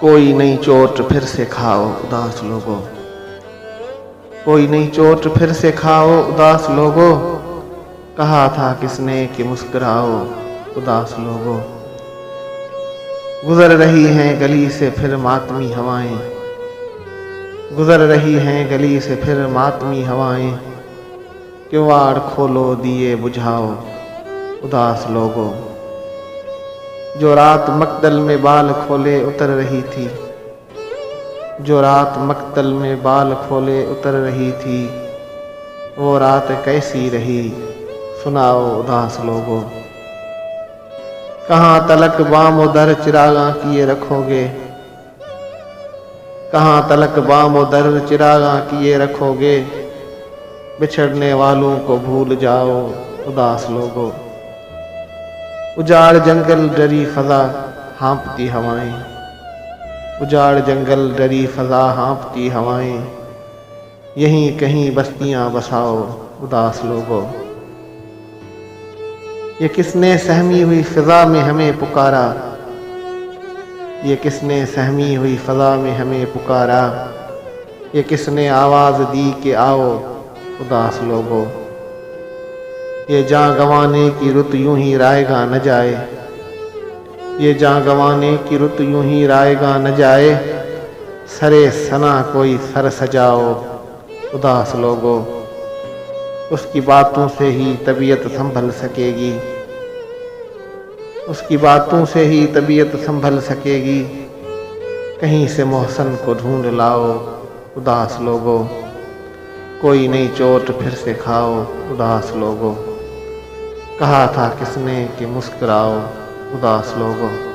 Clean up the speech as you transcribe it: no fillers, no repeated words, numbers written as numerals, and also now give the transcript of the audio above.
कोई नई चोट फिर से खाओ उदास लोगों, कोई नई चोट फिर से खाओ उदास लोगों। कहा था किसने कि मुस्कुराओ उदास लोगों। गुजर रही हैं गली से फिर मातमी हवाएं, गुजर रही हैं गली से फिर मातमी हवाएं। किवाड़ खोलो दिए बुझाओ उदास लोगों। जो रात मक्तल में बाल खोले उतर रही थी, जो रात मक्तल में बाल खोले उतर रही थी, वो रात कैसी रही सुनाओ उदास लोगों। कहाँ तलक बाम दर चिरागा किए रखोगे, कहाँ तलक बाम दर चिरागा किए रखोगे। बिछड़ने वालों को भूल जाओ उदास लोगों। उजाड़ जंगल डरी फजा हाँफती हवाएं, उजाड़ जंगल डरी फजा हाँफती हवाएं। यहीं कहीं बस्तियां बसाओ उदास लोगों। ये किसने सहमी हुई फिजा में हमें पुकारा, ये किसने सहमी हुई फजा में हमें पुकारा। ये किसने आवाज दी कि आओ उदास लोगों। ये जान गंवाने की रुत यूं ही रायगा न जाए, ये जान गंवाने की रुत यूं ही रायगा न जाए। सरे सना कोई सर सजाओ उदास लोगों। उसकी बातों से ही तबीयत संभल सकेगी, उसकी बातों से ही तबीयत संभल सकेगी। कहीं से मोहसन को ढूंढ लाओ उदास लोगों। कोई नई चोट फिर से खाओ उदास लोगों। कहा था किसने कि मुस्कुराओ उदास लोगों।